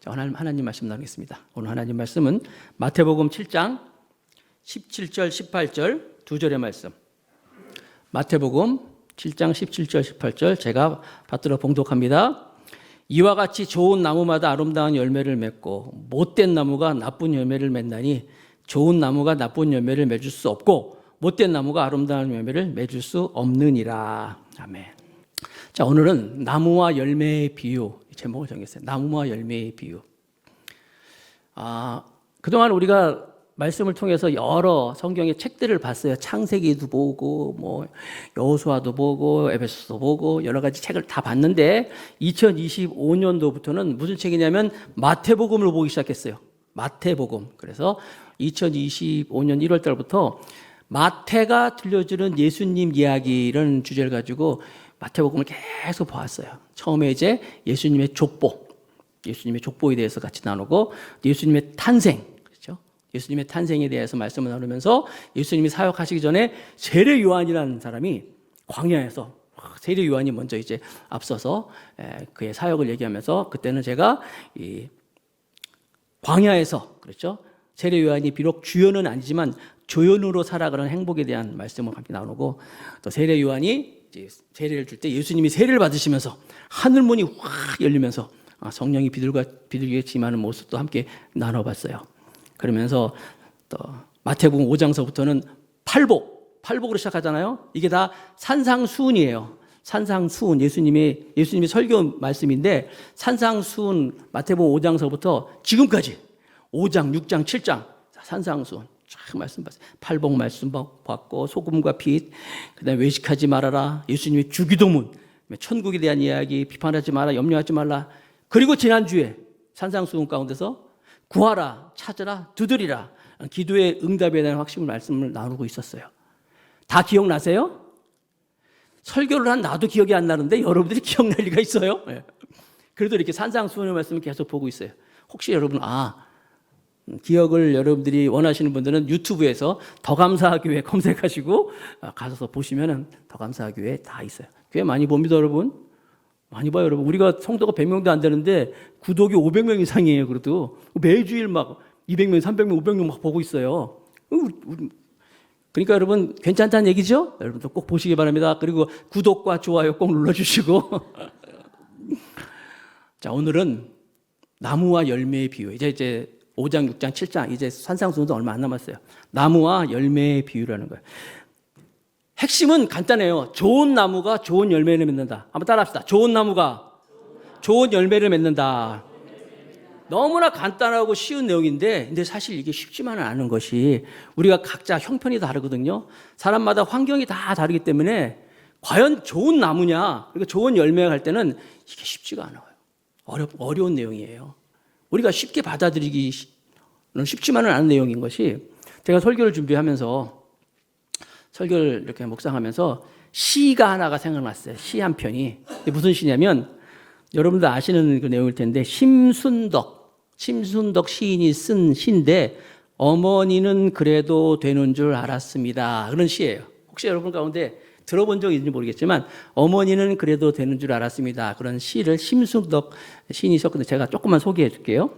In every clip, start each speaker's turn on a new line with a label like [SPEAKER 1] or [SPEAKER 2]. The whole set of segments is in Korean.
[SPEAKER 1] 자, 하나님 말씀 나누겠습니다. 오늘 하나님 말씀은 마태복음 7장 17절 18절 두 절의 말씀. 마태복음 7장 17절 18절 제가 받들어 봉독합니다. 이와 같이 좋은 나무마다 아름다운 열매를 맺고 못된 나무가 나쁜 열매를 맺나니 좋은 나무가 나쁜 열매를 맺을 수 없고 못된 나무가 아름다운 열매를 맺을 수 없느니라. 아멘. 자, 오늘은 나무와 열매의 비유 제목을 정했어요. 나무와 열매의 비유. 그동안 우리가 말씀을 통해서 여러 성경의 책들을 봤어요. 창세기도 보고 여호수아도 보고 에베소도 보고 여러 가지 책을 다 봤는데 2025년도부터는 무슨 책이냐면 마태복음을 보기 시작했어요. 마태복음. 그래서 2025년 1월 달부터 마태가 들려주는 예수님 이야기 이런 주제를 가지고 마태복음을 계속 보았어요. 처음에 이제 예수님의 족보에 대해서 같이 나누고 예수님의 탄생, 그렇죠? 예수님의 탄생에 대해서 말씀을 나누면서 예수님이 사역하시기 전에 세례 요한이라는 사람이 광야에서 세례 요한이 먼저 이제 앞서서 그의 사역을 얘기하면서 그때는 제가 이 광야에서 그렇죠? 세례 요한이 비록 주연은 아니지만 조연으로 살아가는 행복에 대한 말씀을 함께 나누고 또 세례 요한이 이제 세례를 줄 때 예수님이 세례를 받으시면서 하늘 문이 확 열리면서 성령이 비둘기에 임하는 모습도 함께 나눠봤어요. 그러면서 또 마태복음 5장서부터는 팔복으로 시작하잖아요. 이게 다 산상수훈이에요. 산상수훈 예수님의 설교 말씀인데 산상수훈 마태복음 5장서부터 지금까지 5장, 6장, 7장 산상수훈 쫙 말씀 봤어요. 팔복 말씀 받고 소금과 빛, 그다음에 외식하지 말아라. 예수님의 주기도문, 천국에 대한 이야기, 비판하지 마라, 염려하지 말라. 그리고 지난주에 산상수훈 가운데서 구하라, 찾으라, 두드리라. 기도의 응답에 대한 확신 말씀을 나누고 있었어요. 다 기억나세요? 설교를 한 나도 기억이 안 나는데 여러분들이 기억날 리가 있어요? 네. 그래도 이렇게 산상수훈의 말씀을 계속 보고 있어요. 혹시 여러분 기억을 여러분들이 원하시는 분들은 유튜브에서 더 감사교회 검색하시고 가서 보시면은 더 감사교회 다 있어요. 꽤 많이 봅니다, 여러분. 많이 봐요, 여러분. 우리가 성도가 100명도 안 되는데 구독이 500명 이상이에요. 그래도 매주일 막 200명, 300명, 500명 막 보고 있어요. 그러니까 여러분 괜찮다는 얘기죠? 여러분도 꼭 보시기 바랍니다. 그리고 구독과 좋아요 꼭 눌러주시고. 자, 오늘은 나무와 열매의 비유. 이제 5장, 6장, 7장 이제 산상수훈도 얼마 안 남았어요. 나무와 열매의 비유라는 거예요. 핵심은 간단해요. 좋은 나무가 좋은 열매를 맺는다. 한번 따라합시다. 좋은 나무가 좋은 열매를 맺는다. 너무나 간단하고 쉬운 내용인데 근데 사실 이게 쉽지만은 않은 것이 우리가 각자 형편이 다르거든요. 사람마다 환경이 다 다르기 때문에 과연 좋은 나무냐 그리고 좋은 열매가 갈 때는 이게 쉽지가 않아요. 어려운 내용이에요. 우리가 쉽게 받아들이기 쉽지만은 않은 내용인 것이 제가 설교를 준비하면서 설교를 이렇게 묵상하면서 시가 하나가 생각났어요. 시 한 편이. 무슨 시냐면 여러분들 아시는 그 내용일 텐데 심순덕 시인이 쓴 시인데 어머니는 그래도 되는 줄 알았습니다. 그런 시예요. 혹시 여러분 가운데 들어본 적 있는지 모르겠지만 어머니는 그래도 되는 줄 알았습니다. 그런 시를 심순덕 시인이 썼는데 제가 조금만 소개해 줄게요.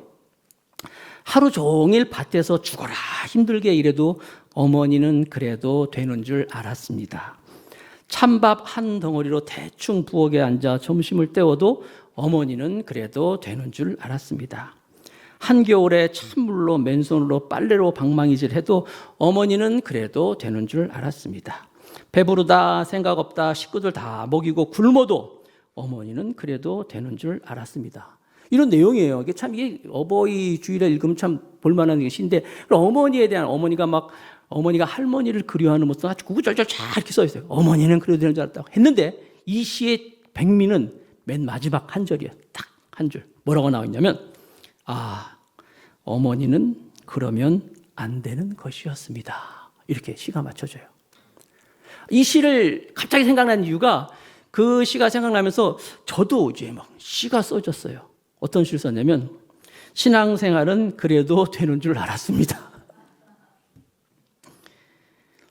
[SPEAKER 1] 하루 종일 밭에서 죽어라 힘들게 일해도 어머니는 그래도 되는 줄 알았습니다. 찬밥 한 덩어리로 대충 부엌에 앉아 점심을 때워도 어머니는 그래도 되는 줄 알았습니다. 한겨울에 찬물로 맨손으로 빨래로 방망이질 해도 어머니는 그래도 되는 줄 알았습니다. 배부르다 생각 없다 식구들 다 먹이고 굶어도 어머니는 그래도 되는 줄 알았습니다. 이런 내용이에요. 이게 어버이 주일에 읽으면 참 볼만한 것인데 어머니에 대한 어머니가 할머니를 그리워하는 모습 아주 구구절절 잘 이렇게 써 있어요. 어머니는 그래도 되는 줄 알았다고 했는데 이 시의 백미는 맨 마지막 한 절이에요. 딱 한 줄. 뭐라고 나와 있냐면 어머니는 그러면 안 되는 것이었습니다. 이렇게 시가 맞춰져요. 이 시를 갑자기 생각난 이유가 그 시가 생각나면서 저도 이제 막 시가 써졌어요. 어떤 시를 썼냐면 신앙생활은 그래도 되는 줄 알았습니다.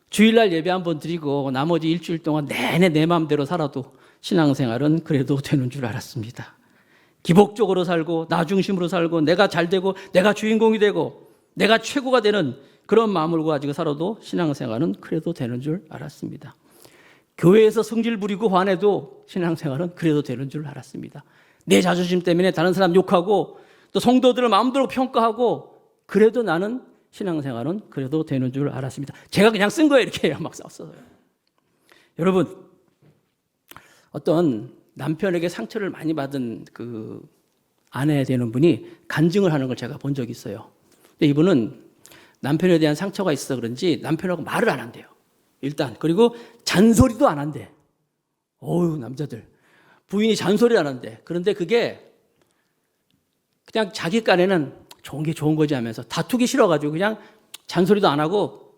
[SPEAKER 1] 주일날 예배 한번 드리고 나머지 일주일 동안 내내 내 마음대로 살아도 신앙생활은 그래도 되는 줄 알았습니다. 기복적으로 살고 나 중심으로 살고 내가 잘 되고 내가 주인공이 되고 내가 최고가 되는 그런 마음을 가지고 살아도 신앙생활은 그래도 되는 줄 알았습니다. 교회에서 성질 부리고 화내도 신앙생활은 그래도 되는 줄 알았습니다. 내 자존심 때문에 다른 사람 욕하고 또 성도들을 마음대로 평가하고 그래도 나는 신앙생활은 그래도 되는 줄 알았습니다. 제가 그냥 쓴 거예요. 이렇게 막 썼어요. 여러분, 어떤 남편에게 상처를 많이 받은 그 아내 되는 분이 간증을 하는 걸 제가 본 적이 있어요. 근데 이분은 남편에 대한 상처가 있어 그런지 남편하고 말을 안 한대요. 일단. 그리고 잔소리도 안 한대. 어우, 남자들. 부인이 잔소리를 안 한대. 그런데 그게 그냥 자기 깐에는 좋은 게 좋은 거지 하면서 다투기 싫어가지고 그냥 잔소리도 안 하고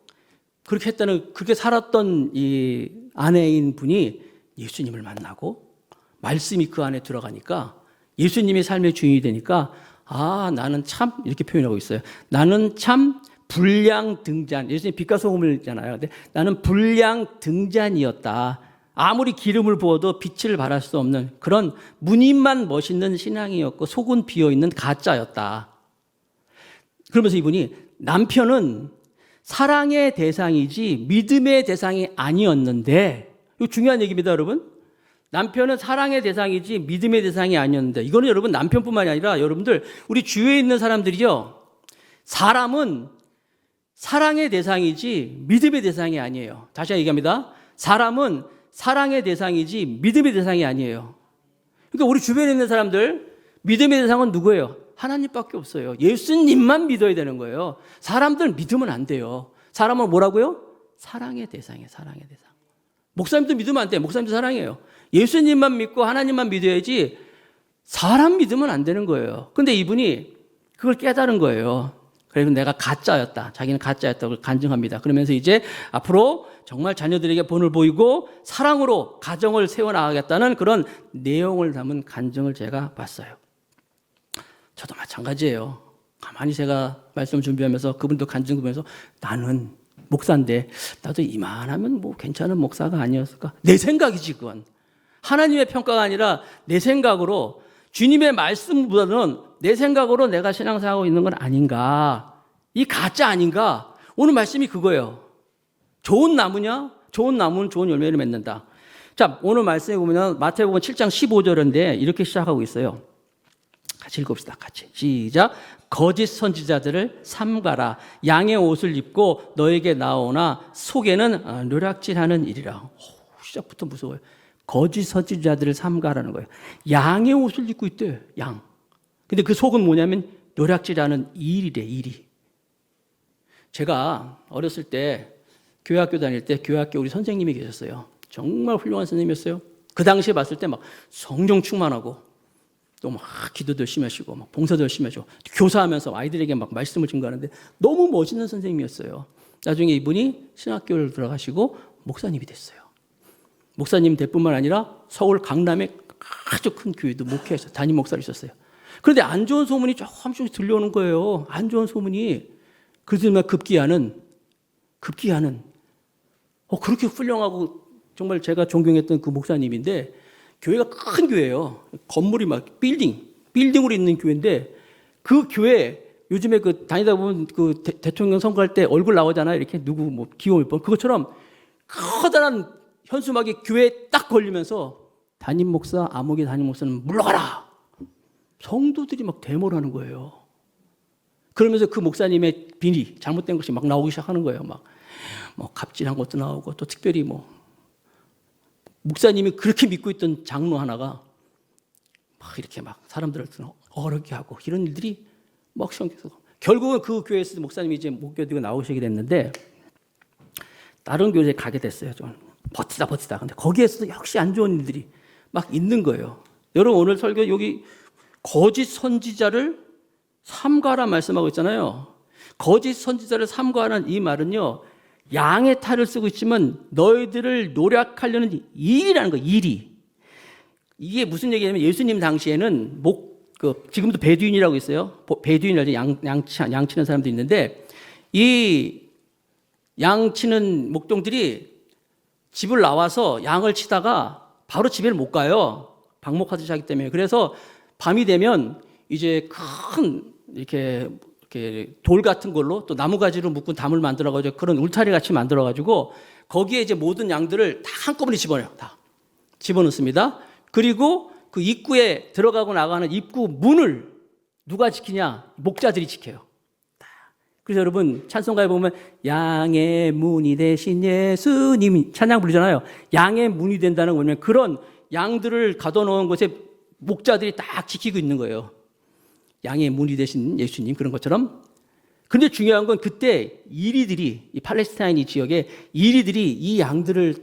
[SPEAKER 1] 그렇게 했다는, 그렇게 살았던 이 아내인 분이 예수님을 만나고 말씀이 그 안에 들어가니까 예수님이 삶의 주인이 되니까 아, 나는 참, 이렇게 표현하고 있어요. 나는 참 불량 등잔. 예수님 빛과 소금이잖아요. 근데 나는 불량 등잔이었다. 아무리 기름을 부어도 빛을 발할 수 없는 그런 무늬만 멋있는 신앙이었고 속은 비어있는 가짜였다. 그러면서 이분이 남편은 사랑의 대상이지 믿음의 대상이 아니었는데, 이거 중요한 얘기입니다, 여러분. 남편은 사랑의 대상이지 믿음의 대상이 아니었는데, 이거는 여러분 남편뿐만이 아니라 여러분들 우리 주위에 있는 사람들이요, 사람은 사랑의 대상이지 믿음의 대상이 아니에요. 다시 얘기합니다. 사람은 사랑의 대상이지 믿음의 대상이 아니에요. 그러니까 우리 주변에 있는 사람들 믿음의 대상은 누구예요? 하나님밖에 없어요. 예수님만 믿어야 되는 거예요. 사람들 믿으면 안 돼요. 사람은 뭐라고요? 사랑의 대상이에요. 사랑의 대상. 목사님도 믿으면 안 돼요. 목사님도 사랑해요. 예수님만 믿고 하나님만 믿어야지 사람 믿으면 안 되는 거예요. 근데 이분이 그걸 깨달은 거예요. 그래서 내가 가짜였다. 자기는 가짜였다고 간증합니다. 그러면서 이제 앞으로 정말 자녀들에게 본을 보이고 사랑으로 가정을 세워나가겠다는 그런 내용을 담은 간증을 제가 봤어요. 저도 마찬가지예요. 가만히 제가 말씀을 준비하면서 그분도 간증 보면서 나는 목사인데 나도 이만하면 뭐 괜찮은 목사가 아니었을까? 내 생각이지 그건. 하나님의 평가가 아니라 내 생각으로 주님의 말씀보다는 내 생각으로 내가 신앙생활하고 있는 건 아닌가. 이 가짜 아닌가. 오늘 말씀이 그거예요. 좋은 나무냐? 좋은 나무는 좋은 열매를 맺는다. 자, 오늘 말씀에 보면 마태복음 7장 15절인데 이렇게 시작하고 있어요. 같이 읽읍시다. 같이. 시작. 거짓 선지자들을 삼가라. 양의 옷을 입고 너에게 나오나 속에는 노략질하는 일이라. 시작부터 무서워요. 거짓 선지자들을 삼가라는 거예요. 양의 옷을 입고 있대요. 양. 근데 그 속은 뭐냐면 노략질하는 일이래. 일이. 제가 어렸을 때 교회학교 다닐 때 교회학교 우리 선생님이 계셨어요. 정말 훌륭한 선생님이었어요. 그 당시에 봤을 때 막 성령 충만하고 또 막 기도도 열심히 하시고 막 봉사도 열심히 하시고 교사하면서 아이들에게 막 말씀을 증거하는데 너무 멋있는 선생님이었어요. 나중에 이분이 신학교를 들어가시고 목사님이 됐어요. 목사님 될 뿐만 아니라 서울 강남에 아주 큰 교회도 목회하셨어요. 담임 목사를 있었어요. 그런데 안 좋은 소문이 조금씩 들려오는 거예요. 안 좋은 소문이. 그래서 급기야는 그렇게 훌륭하고 정말 제가 존경했던 그 목사님인데 교회가 큰 교회예요. 건물이 막 빌딩으로 있는 교회인데 그 교회 요즘에 그 다니다 보면 그 대통령 선거할 때 얼굴 나오잖아요. 이렇게 누구 뭐 기호 1번 그것처럼 커다란 현수막이 교회에 딱 걸리면서 담임 목사 아무개 담임 목사는 물러가라. 성도들이 막 데모를 하는 거예요. 그러면서 그 목사님의 비리 잘못된 것이 막 나오기 시작하는 거예요. 막 뭐 갑질한 것도 나오고 또 특별히 뭐 목사님이 그렇게 믿고 있던 장로 하나가 막 이렇게 막 사람들을 어렵게 하고 이런 일들이 막 생겨서 결국은 그 교회에서 목사님이 이제 못 견디고 나오시게 됐는데 다른 교회에 가게 됐어요. 좀 버티다. 근데 거기에서도 역시 안 좋은 일들이 막 있는 거예요. 여러분 오늘 설교 여기 거짓 선지자를 삼가라 말씀하고 있잖아요. 거짓 선지자를 삼가라는 이 말은요. 양의 탈을 쓰고 있지만 너희들을 노략하려는 일이라는 거예요. 일이. 이게 무슨 얘기냐면 예수님 당시에는 지금도 베두인이라고 있어요. 베두인이라고 양치는 사람도 있는데 이 양치는 목동들이 집을 나와서 양을 치다가 바로 집에 못 가요. 방목하듯이 하기 때문에. 그래서 밤이 되면 이제 큰 이렇게 돌 같은 걸로 또 나무가지로 묶은 담을 만들어가지고 그런 울타리 같이 만들어가지고 거기에 이제 모든 양들을 다 한꺼번에 집어넣어요. 다 집어넣습니다. 그리고 그 입구에 들어가고 나가는 입구 문을 누가 지키냐? 목자들이 지켜요. 그래서 여러분 찬송가에 보면 양의 문이 되신 예수님이 찬양 부르잖아요. 양의 문이 된다는 건 뭐냐면 그런 양들을 가둬놓은 곳에 목자들이 딱 지키고 있는 거예요. 양의 문이 되신 예수님 그런 것처럼. 근데 중요한 건 그때 이리들이 이 팔레스타인 이 지역에 이리들이 이 양들을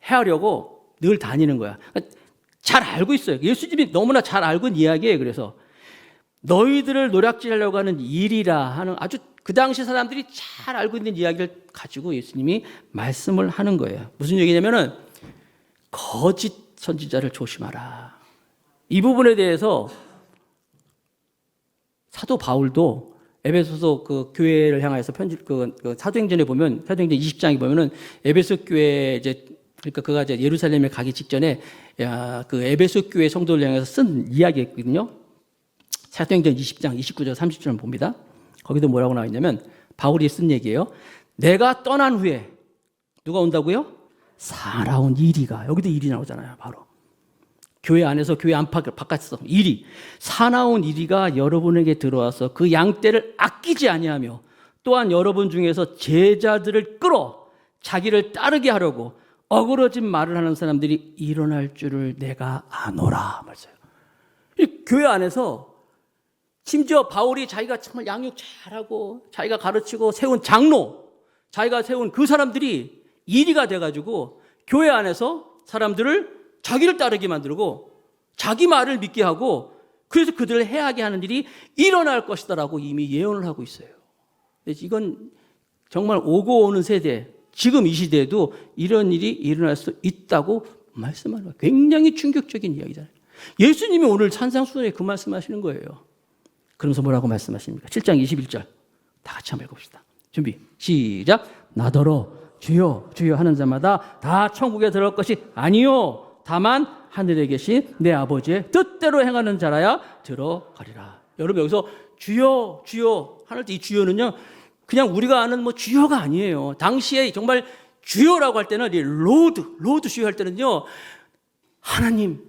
[SPEAKER 1] 해하려고 늘 다니는 거야. 그러니까 잘 알고 있어요. 예수님이 너무나 잘 알고 있는 이야기예요. 그래서 너희들을 노략질하려고 하는 일이라 하는 아주 그 당시 사람들이 잘 알고 있는 이야기를 가지고 예수님이 말씀을 하는 거예요. 무슨 얘기냐면은 거짓 선지자를 조심하라. 이 부분에 대해서 사도 바울도 에베소서 그 교회를 향해서 편지 그 사도행전에 보면 사도행전 20장에 보면은 에베소 교회 이제 그러니까 그가 이제 예루살렘에 가기 직전에 그 에베소 교회 성도를 향해서 쓴 이야기였거든요. 사도행전 20장 29절 30절을 봅니다. 거기도 뭐라고 나와 있냐면 바울이 쓴 얘기예요. 내가 떠난 후에 누가 온다고요? 살아온 이리가. 여기도 일이 나오잖아요. 바로 교회 안에서 교회 안팎 바깥에서 이리 사나운 이리가 여러분에게 들어와서 그 양떼를 아끼지 아니하며 또한 여러분 중에서 제자들을 끌어 자기를 따르게 하려고 어그러진 말을 하는 사람들이 일어날 줄을 내가 아노라 말이에요. 이 교회 안에서 심지어 바울이 자기가 정말 양육 잘하고 자기가 가르치고 세운 장로, 자기가 세운 그 사람들이 이리가 돼가지고 교회 안에서 사람들을 자기를 따르게 만들고 자기 말을 믿게 하고 그래서 그들을 해하게 하는 일이 일어날 것이다라고 이미 예언을 하고 있어요. 이건 정말 오고 오는 세대, 지금 이 시대에도 이런 일이 일어날 수 있다고 말씀하는 거예요. 굉장히 충격적인 이야기잖아요. 예수님이 오늘 산상수훈에 그 말씀하시는 거예요. 그러면서 뭐라고 말씀하십니까? 7장 21절 다 같이 한번 읽어봅시다. 준비 시작. 나더러 주여 주여 하는 자마다 다 천국에 들어갈 것이 아니요 다만 하늘에 계신 내 아버지의 뜻대로 행하는 자라야 들어가리라. 여러분 여기서 주여 주여 하는 때 이 주여는요 그냥 우리가 아는 뭐 주여가 아니에요. 당시에 정말 주여라고 할 때는 이 로드 주여 할 때는요 하나님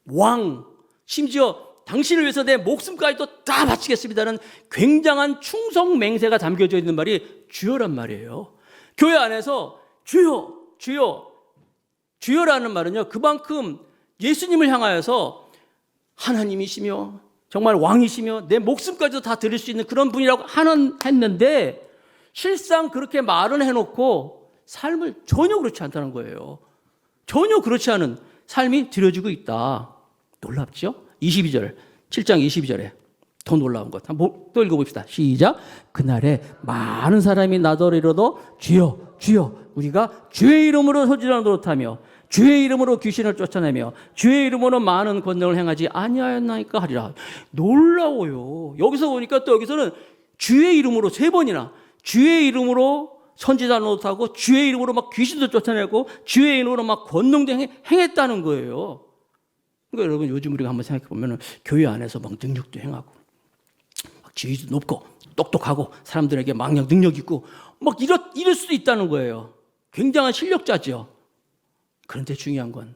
[SPEAKER 1] 왕 심지어 당신을 위해서 내 목숨까지도 다 바치겠습니다는 굉장한 충성 맹세가 담겨져 있는 말이 주여란 말이에요. 교회 안에서 주여 주여 주여라는 말은요 그만큼 예수님을 향하여서 하나님이시며 정말 왕이시며 내 목숨까지도 다 드릴 수 있는 그런 분이라고 했는데 실상 그렇게 말은 해놓고 삶을 전혀 그렇지 않다는 거예요. 전혀 그렇지 않은 삶이 드려지고 있다. 놀랍죠? 22절 7장 22절에 더 놀라운 것 한번 또 읽어봅시다. 시작. 그날에 많은 사람이 나더러 이르러 주여 주여 우리가 주의 이름으로 소지를 노릇하며 주의 이름으로 귀신을 쫓아내며 주의 이름으로 많은 권능을 행하지 아니하였나이까 하리라. 놀라워요. 여기서 보니까 또 여기서는 주의 이름으로 3번이나 주의 이름으로 선지자 노릇하고 주의 이름으로 막 귀신도 쫓아내고 주의 이름으로 막 권능도 행했다는 거예요. 그러니까 여러분 요즘 우리가 한번 생각해 보면 교회 안에서 막 능력도 행하고 막 지위도 높고 똑똑하고 사람들에게 막력 능력 있고 막 이럴 수도 있다는 거예요. 굉장한 실력자죠. 그런데 중요한 건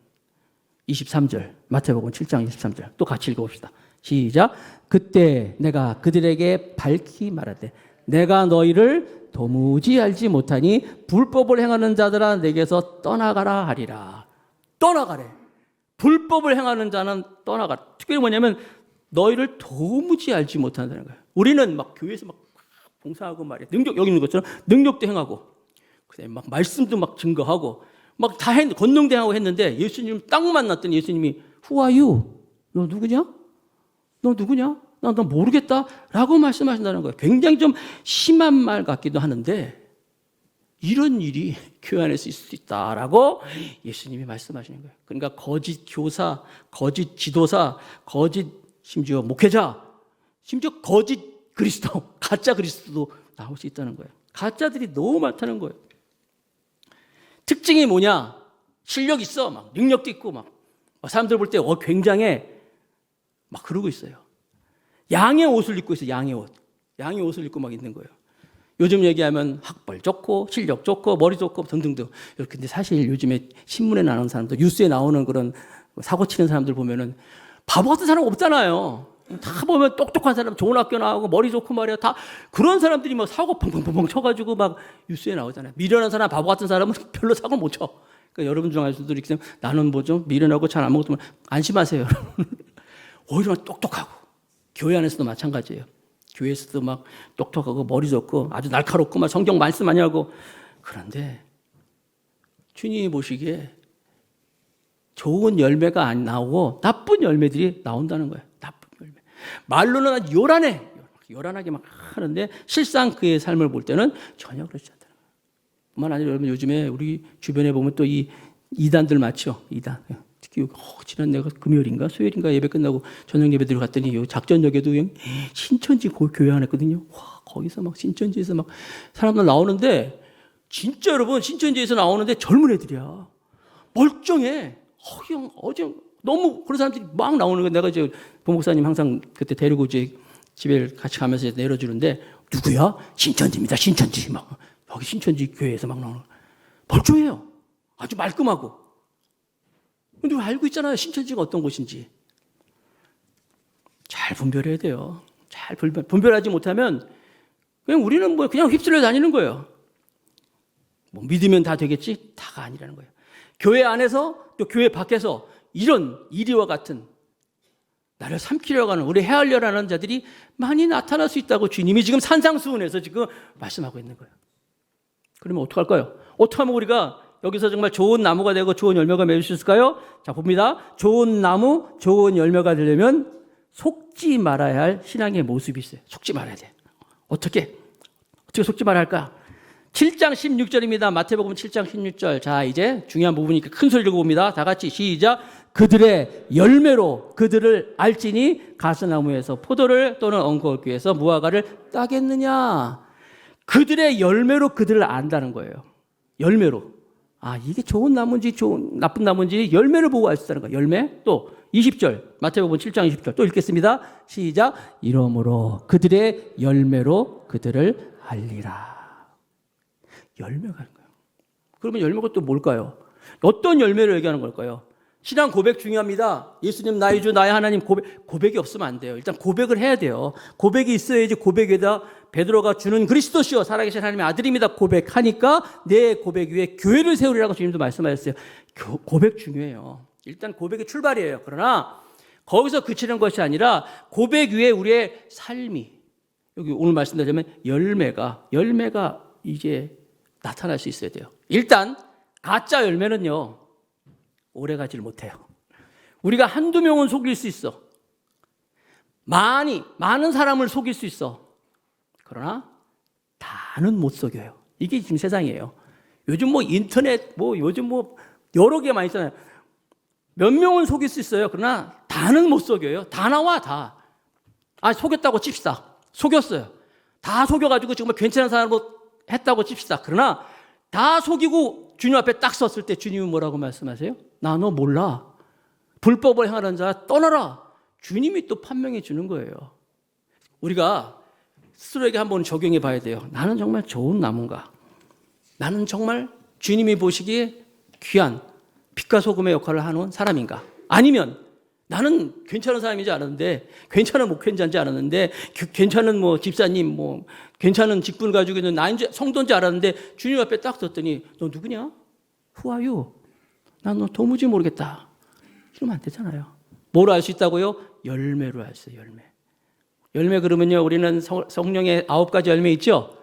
[SPEAKER 1] 23절 마태복음 7장 23절 또 같이 읽어봅시다. 시작. 그때 내가 그들에게 밝히 말하되 내가 너희를 도무지 알지 못하니 불법을 행하는 자들아 내게서 떠나가라 하리라. 떠나가래. 불법을 행하는 자는 떠나가라. 특별히 뭐냐면 너희를 도무지 알지 못한다는 거예요. 우리는 막 교회에서 막 봉사하고 말이야. 능력 여기 있는 것처럼 능력도 행하고 그다음에 막 말씀도 막 증거하고 막 다 권능도 행하고 했는데 예수님 딱 만났더니 예수님이 Who are you? 너 누구냐? 너 누구냐? 나 너 모르겠다 라고 말씀하신다는 거예요. 굉장히 좀 심한 말 같기도 하는데 이런 일이 교회 안에서 있을 수 있다라고 예수님이 말씀하시는 거예요. 그러니까 거짓 교사, 거짓 지도사, 거짓 심지어 목회자, 심지어 거짓 그리스도, 가짜 그리스도도 나올 수 있다는 거예요. 가짜들이 너무 많다는 거예요. 특징이 뭐냐? 실력 있어, 막 능력도 있고 막 사람들 볼 때 굉장해. 막 그러고 있어요. 양의 옷을 입고 있어요. 양의 옷. 양의 옷을 입고 막 있는 거예요. 요즘 얘기하면 학벌 좋고 실력 좋고 머리 좋고 등등등. 근데 사실 요즘에 신문에 나오는 사람들, 뉴스에 나오는 그런 사고 치는 사람들 보면은 바보 같은 사람 없잖아요. 다 보면 똑똑한 사람, 좋은 학교 나오고 머리 좋고 말이야. 다 그런 사람들이 막 사고 펑펑펑펑 쳐가지고 막 뉴스에 나오잖아요. 미련한 사람, 바보 같은 사람은 별로 사고를 못 쳐. 그러니까 여러분 중에서도 이렇게 나는 뭐 좀 미련하고 잘 아무것도 안심하세요. 오히려 똑똑하고 교회 안에서도 마찬가지예요. 교회에서도 막 똑똑하고 머리 좋고 아주 날카롭고 막 성경 말씀 많이 하고 그런데 주님이 보시기에 좋은 열매가 안 나오고 나쁜 열매들이 나온다는 거예요. 나쁜 열매. 말로는 아주 요란하게 막 하는데 실상 그의 삶을 볼 때는 전혀 그렇지 않다는 거예요. 뿐만 아니라 여러분 요즘에 우리 주변에 보면 또 이 이단들 많죠. 이단. 특히 지난 내가 금요일인가 수요일인가 예배 끝나고 저녁 예배 들어갔더니 요 작전역에도 신천지 교회 안에 있거든요. 와, 거기서 막 신천지에서 막 사람들 나오는데 진짜 여러분 신천지에서 나오는데 젊은 애들이야. 멀쩡해. 그냥 어제 너무 그런 사람들이 막 나오는 거야. 내가 이제 부목사님 항상 그때 데리고 이제 집에 같이 가면서 내려주는데 누구야? 신천지입니다. 신천지 막 여기 신천지 교회에서 막 나오는 거야. 멀쩡해요. 아주 말끔하고. 근데 알고 있잖아요. 신천지가 어떤 곳인지. 잘 분별해야 돼요. 잘 분별하지 못하면 그냥 우리는 뭐 그냥 휩쓸려 다니는 거예요. 뭐 믿으면 다 되겠지? 다가 아니라는 거예요. 교회 안에서 또 교회 밖에서 이런 이리와 같은 나를 삼키려고 하는 우리 헤아려고 하는 자들이 많이 나타날 수 있다고 주님이 지금 산상수훈에서 지금 말씀하고 있는 거예요. 그러면 어떡할까요? 어떻게 하면 우리가 여기서 정말 좋은 나무가 되고 좋은 열매가 맺을 수 있을까요? 자, 봅니다. 좋은 나무, 좋은 열매가 되려면 속지 말아야 할 신앙의 모습이 있어요. 속지 말아야 돼. 어떻게 속지 말아야 할까? 7장 16절입니다. 마태복음 7장 16절. 자, 이제 중요한 부분이니까 큰 소리 들고 봅니다. 다 같이 시작. 그들의 열매로 그들을 알지니 가스나무에서 포도를 또는 엉겅퀴에서 무화과를 따겠느냐. 그들의 열매로 그들을 안다는 거예요. 열매로. 아, 이게 좋은 나무인지 나쁜 나무인지 열매를 보고 알 수 있다는 거예요. 열매. 또 20절. 마태복음 7장 20절. 또 읽겠습니다. 시작. 이러므로 그들의 열매로 그들을 알리라. 열매가 하는 거예요. 그러면 열매가 또 뭘까요? 어떤 열매를 얘기하는 걸까요? 신앙 고백 중요합니다. 예수님 나의 주 나의 하나님 고백이 없으면 안 돼요. 일단 고백을 해야 돼요. 고백이 있어야지 고백에다 베드로가 주는 그리스도시요 살아계신 하나님의 아들입니다. 고백하니까 내 고백 위에 교회를 세우리라고 주님도 말씀하셨어요. 고백 중요해요. 일단 고백이 출발이에요. 그러나 거기서 그치는 것이 아니라 고백 위에 우리의 삶이 여기 오늘 말씀드리자면 열매가 이제 나타날 수 있어야 돼요. 일단 가짜 열매는요. 오래 가지를 못해요. 우리가 한두 명은 속일 수 있어. 많은 사람을 속일 수 있어. 그러나 다는 못 속여요. 이게 지금 세상이에요. 요즘 뭐 인터넷 요즘 여러 개 많이 있잖아요. 몇 명은 속일 수 있어요. 그러나 다는 못 속여요. 다 나와 다. 속였다고 칩시다. 속였어요. 다 속여가지고 정말 괜찮은 사람으로 했다고 칩시다. 그러나 다 속이고 주님 앞에 딱 섰을 때 주님은 뭐라고 말씀하세요? 나 너 몰라. 불법을 행하는 자 떠나라. 주님이 또 판명해 주는 거예요. 우리가 스스로에게 한번 적용해 봐야 돼요. 나는 정말 좋은 나무인가? 나는 정말 주님이 보시기에 귀한 빛과 소금의 역할을 하는 사람인가? 아니면 나는 괜찮은 사람이지 않았는데, 괜찮은 목회자인지 알았는데, 괜찮은 집사님, 괜찮은 직분을 가지고 있는 나인 성도인지 알았는데, 주님 앞에 딱 섰더니, 너 누구냐? Who are you? 난 너 도무지 모르겠다. 이러면 안 되잖아요. 뭐로 알 수 있다고요? 열매로 알 수 있어요, 열매. 열매 그러면요, 우리는 성령의 9가지 열매 있죠?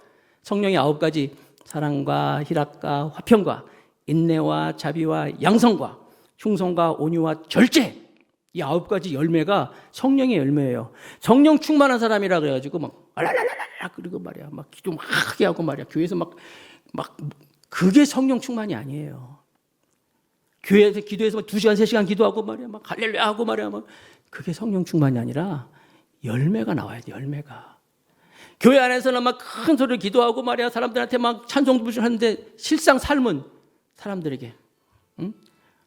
[SPEAKER 1] 성령의 9가지, 사랑과 희락과 화평과 인내와 자비와 양성과 충성과 온유와 절제. 이 9가지 열매가 성령의 열매예요. 성령 충만한 사람이라 그래가지고 알랄랄랄라 그리고 말이야, 기도 막 하게 하고 말이야, 교회에서 그게 성령 충만이 아니에요. 교회에서 기도해서 2시간, 3시간 기도하고 말이야, 할렐루야 하고 말이야, 그게 성령 충만이 아니라 열매가 나와야 돼, 열매가. 교회 안에서는 큰 소리로 기도하고 말이야, 사람들한테 찬송 부르시는데 실상 삶은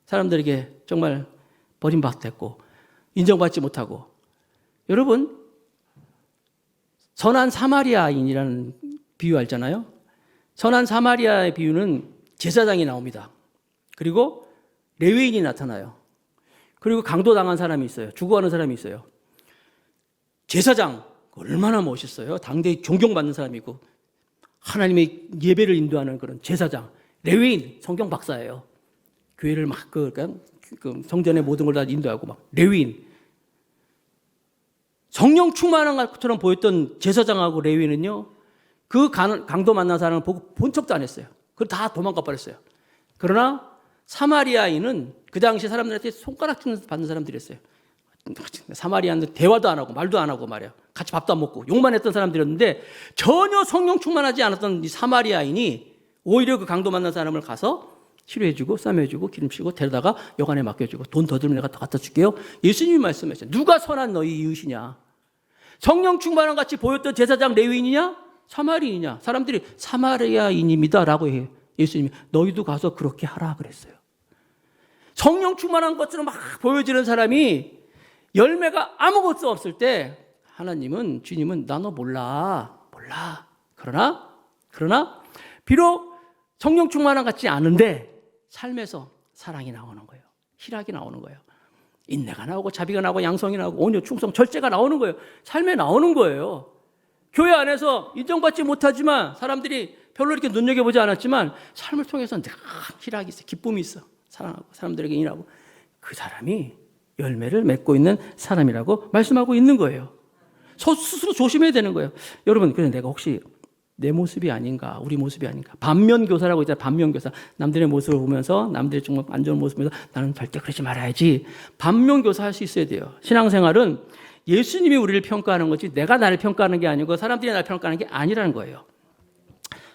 [SPEAKER 1] 사람들에게 정말 버림받았고 인정받지 못하고 여러분, 선한 사마리아인이라는 비유 알잖아요. 선한 사마리아의 비유는 제사장이 나옵니다. 그리고 레위인이 나타나요. 그리고 강도당한 사람이 있어요. 죽어가는 사람이 있어요. 제사장 얼마나 멋있어요. 당대에 존경받는 사람이고 하나님의 예배를 인도하는 그런 제사장. 레위인 성경 박사예요. 교회를 막 그 성전의 모든 걸 다 인도하고 막 레위인. 성령 충만한 것처럼 보였던 제사장하고 레위인은요, 그 강도 만난 사람을 보고 본 척도 안 했어요. 그걸 다 도망가 버렸어요. 그러나 사마리아인은 그 당시 사람들한테 손가락 받는 사람들이었어요. 사마리아인은 대화도 안 하고 말도 안 하고 말이야. 같이 밥도 안 먹고 욕만 했던 사람들이었는데 전혀 성령 충만하지 않았던 이 사마리아인이 오히려 그 강도 만난 사람을 가서 치료해주고 쌈해주고 기름치고 데려다가 여관에 맡겨주고 돈 더 들면 내가 더 갖다 줄게요. 예수님이 말씀하셨어요. 누가 선한 너희 이웃이냐? 성령 충만한 같이 보였던 제사장 레위인이냐? 사마리인이냐? 사람들이 사마리아인입니다 라고 해요. 예수님이 너희도 가서 그렇게 하라 그랬어요. 성령 충만한 것처럼 막 보여지는 사람이 열매가 아무것도 없을 때 하나님은, 주님은 나 너 몰라. 그러나 비록 성령 충만한 같지 않은데 삶에서 사랑이 나오는 거예요. 희락이 나오는 거예요. 인내가 나오고 자비가 나오고 양성이 나오고 온유, 충성, 절제가 나오는 거예요. 삶에 나오는 거예요. 교회 안에서 인정받지 못하지만 사람들이 별로 이렇게 눈여겨보지 않았지만 삶을 통해서 늘 희락이 있어, 기쁨이 있어. 사랑하고 사람들에게 인하고 그 사람이 열매를 맺고 있는 사람이라고 말씀하고 있는 거예요. 스스로 조심해야 되는 거예요. 여러분, 그래 내가 혹시 내 모습이 아닌가, 우리 모습이 아닌가. 반면교사라고 있잖아요. 반면교사. 남들의 모습을 보면서 남들의 정말 안 좋은 모습을 보면서 나는 절대 그러지 말아야지. 반면교사 할 수 있어야 돼요. 신앙생활은 예수님이 우리를 평가하는 거지 내가 나를 평가하는 게 아니고 사람들이 나를 평가하는 게 아니라는 거예요.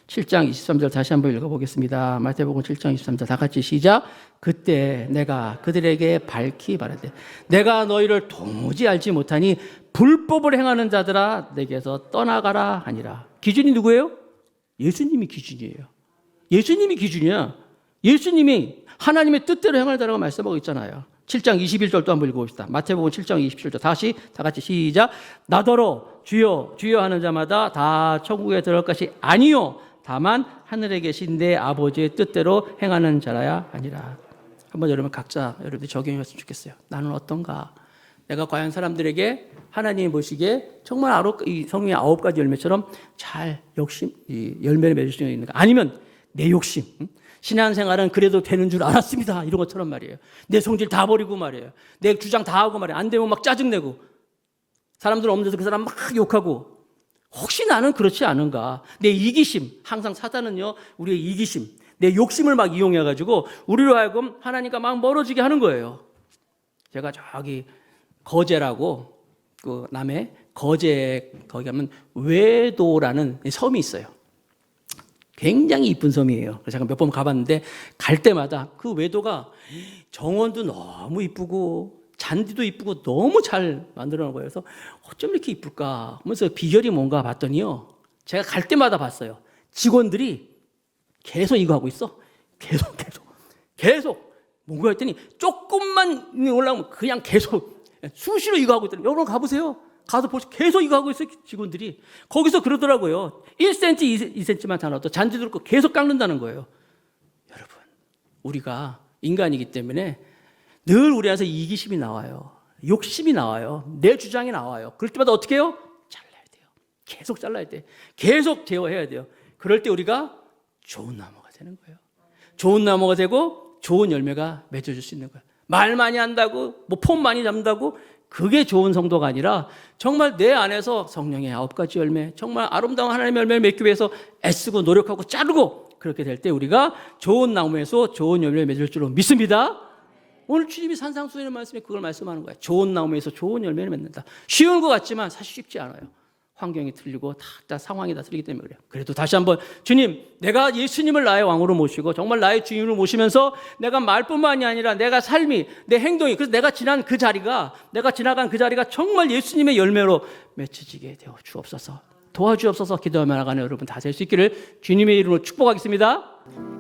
[SPEAKER 1] 7장 23절 다시 한번 읽어보겠습니다. 마태복음 7장 23절 다 같이 시작. 그때 내가 그들에게 밝히 말하되 내가 너희를 도무지 알지 못하니 불법을 행하는 자들아 내게서 떠나가라 하니라. 기준이 누구예요? 예수님이 기준이에요. 예수님이 기준이야. 예수님이 하나님의 뜻대로 행하라고 말씀하고 있잖아요. 7장 21절도 한번 읽어봅시다. 마태복음 7장 27절 다시 다 같이 시작. 나더러 주여 주여 하는 자마다 다 천국에 들어갈 것이 아니요 다만 하늘에 계신 내 아버지의 뜻대로 행하는 자라야 아니라. 한번 여러분 각자 여러분들이 적용했으면 좋겠어요. 나는 어떤가? 내가 과연 사람들에게 하나님이 보시기에 정말 이 성령의 9가지 열매처럼 잘 열매를 맺을 수 있는가? 아니면 내 욕심, 신앙생활은 그래도 되는 줄 알았습니다 이런 것처럼 말이에요. 내 성질 다 버리고 말이에요. 내 주장 다 하고 말이에요. 안 되면 막 짜증내고 사람들 없는 데서 그 사람 막 욕하고. 혹시 나는 그렇지 않은가? 내 이기심, 항상 사단은요 우리의 이기심, 내 욕심을 막 이용해가지고 우리로 하여금 하나님과 막 멀어지게 하는 거예요. 제가 저기 거제라고 그 남해 거제 거기 가면 외도라는 섬이 있어요. 굉장히 이쁜 섬이에요. 제가 몇 번 가봤는데 갈 때마다 그 외도가 정원도 너무 이쁘고 잔디도 이쁘고 너무 잘 만들어 놓은 거예요. 그래서 어쩜 이렇게 이쁠까 하면서 비결이 뭔가 봤더니요. 제가 갈 때마다 봤어요. 직원들이 계속 이거 하고 있어. 계속 뭔가 했더니 조금만 올라오면 그냥 계속 수시로 이거 하고 있더니 여러분 가보세요. 가서 보시고 계속 이거 하고 있어요. 직원들이. 거기서 그러더라고요. 1cm, 2cm만 다 넣어도 잔디도 그렇고 계속 깎는다는 거예요. 여러분, 우리가 인간이기 때문에 늘 우리 안에서 이기심이 나와요. 욕심이 나와요. 내 주장이 나와요. 그럴 때마다 어떻게 해요? 잘라야 돼요. 계속 잘라야 돼. 계속 제어해야 돼요. 그럴 때 우리가 좋은 나무가 되는 거예요. 좋은 나무가 되고 좋은 열매가 맺어줄 수 있는 거예요. 말 많이 한다고, 폼 많이 잡는다고 그게 좋은 성도가 아니라 정말 내 안에서 성령의 9가지 열매, 정말 아름다운 하나님의 열매를 맺기 위해서 애쓰고 노력하고 자르고 그렇게 될 때 우리가 좋은 나무에서 좋은 열매를 맺을 줄로 믿습니다. 오늘 주님이 산상수훈의 말씀에 그걸 말씀하는 거예요. 좋은 나무에서 좋은 열매를 맺는다. 쉬운 것 같지만 사실 쉽지 않아요. 환경이 틀리고 다 상황이 다 틀리기 때문에 그래요. 그래도 다시 한번 주님, 내가 예수님을 나의 왕으로 모시고 정말 나의 주인으로 모시면서 내가 말뿐만이 아니라 내가 삶이, 내 행동이, 그래서 내가 지나간 그 자리가 정말 예수님의 열매로 맺혀지게 되어 주옵소서. 도와주옵소서. 기도하며 나가는 여러분 다 될 수 있기를 주님의 이름으로 축복하겠습니다.